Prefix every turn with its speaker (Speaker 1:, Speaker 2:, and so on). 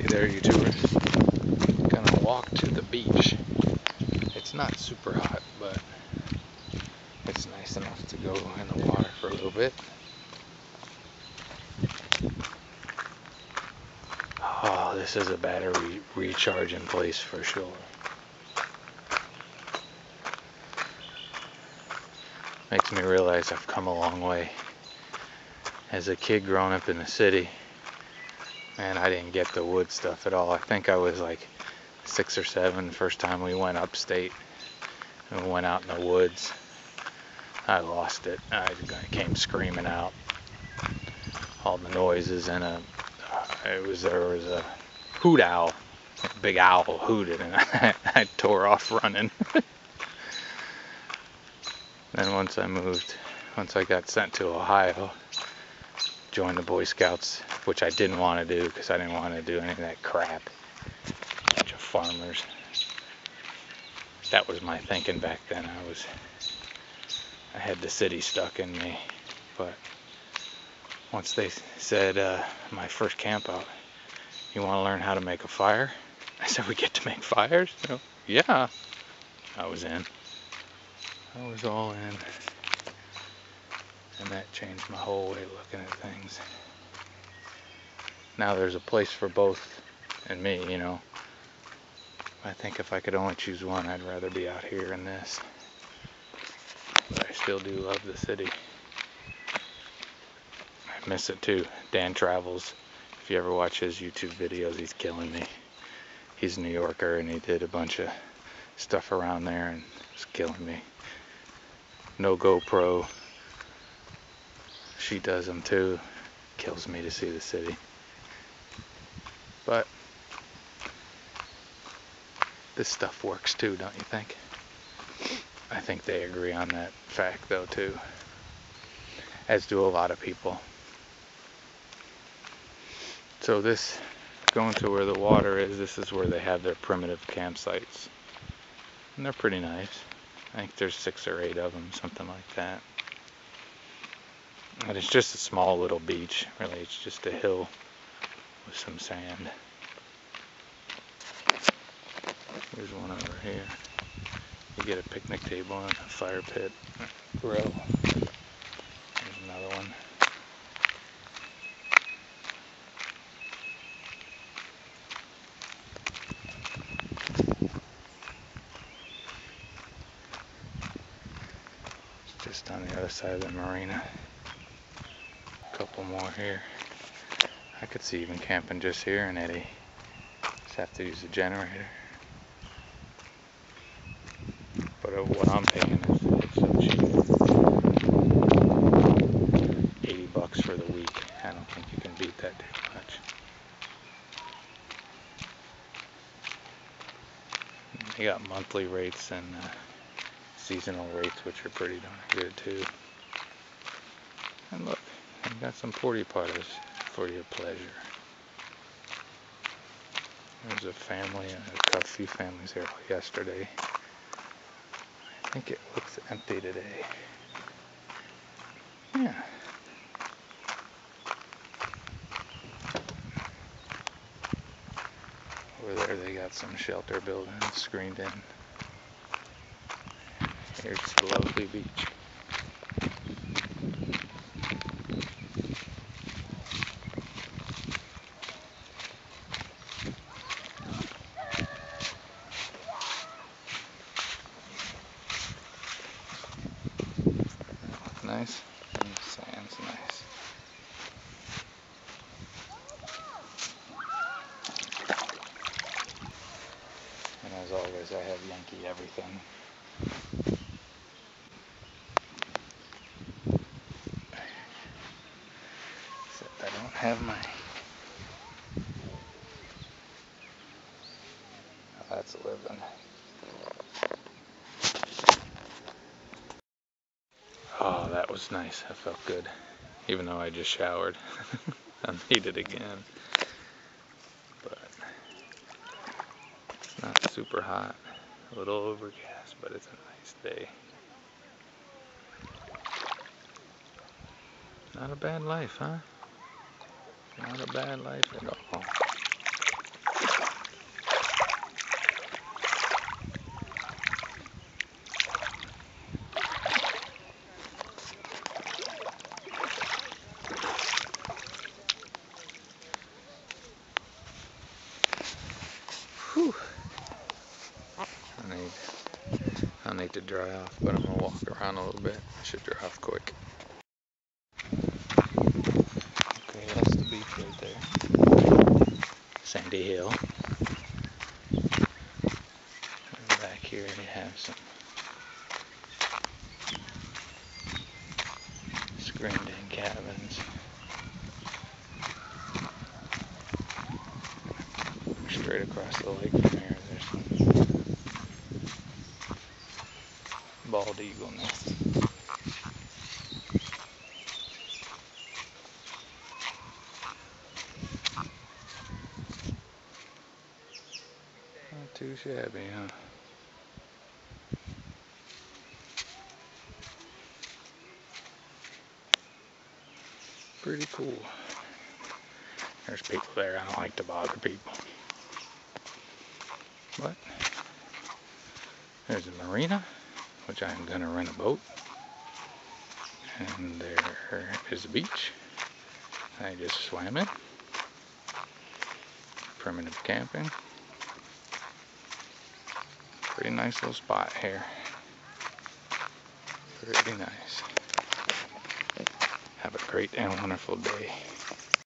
Speaker 1: there, YouTubers. Gonna walk to the beach. It's not super hot, but it's nice enough to go in the water for a little bit. Oh, this is a battery recharging place for sure. Makes me realize I've come a long way. As a kid growing up in the city, man, I didn't get the wood stuff at all. I think I was like 6 or 7 the first time we went upstate and we went out in the woods. I lost it. I came screaming out. All the noises and there was a hoot owl. A big owl hooted and I tore off running. Then once I got sent to Ohio, joined the Boy Scouts, which I didn't want to do because I didn't want to do any of that crap. Bunch of farmers. That was my thinking back then. I had the city stuck in me. But once they said, my first camp out, you want to learn how to make a fire? I said, we get to make fires? Yeah. I was in. I was all in. And that changed my whole way of looking at things. Now there's a place for both in me, I think if I could only choose one, I'd rather be out here in this. But I still do love the city. I miss it too. Dan Travels. If you ever watch his YouTube videos, he's killing me. He's a New Yorker and he did a bunch of stuff around there and it's killing me. No GoPro. She does them too. Kills me to see the city. But this stuff works too, don't you think? I think they agree on that fact though too. As do a lot of people. So this, going to where the water is, this is where they have their primitive campsites. And they're pretty nice. I think there's 6 or 8 of them, something like that. And it's just a small little beach, really. It's just a hill with some sand. There's one over here. You get a picnic table and a fire pit, grill. There's another one. It's just on the other side of the marina. A couple more here. I could see even camping just here in Eddy. Just have to use a generator. But what I'm paying is it's so cheap. $80 for the week. I don't think you can beat that too much. They got monthly rates and seasonal rates, which are pretty darn good too. And look, I got some porta potties for your pleasure. There's a family, a few families here yesterday. I think it looks empty today. Yeah. Over there they got some shelter buildings screened in. Here's the lovely beach. Nice. And the sand's nice. And as always, I have Yankee everything. Except I don't have my... Oh, that's a living. Oh, that was nice. I felt good. Even though I just showered. I need it again. But it's not super hot. A little overcast, but it's a nice day. Not a bad life, huh? Not a bad life at all. wait to dry off, but I'm gonna walk around a little bit. It should dry off quick. Okay, that's the beach right there. Sandy Hill. And back here they have some screened-in cabins. Straight across the lake from here, there's some bald eagle nests. Not too shabby, huh? Pretty cool. There's people there. I don't like to bother people. But there's a marina, which I'm going to rent a boat. And there is a beach I just swam in. Primitive camping. Pretty nice little spot here. Pretty nice. Have a great and wonderful day.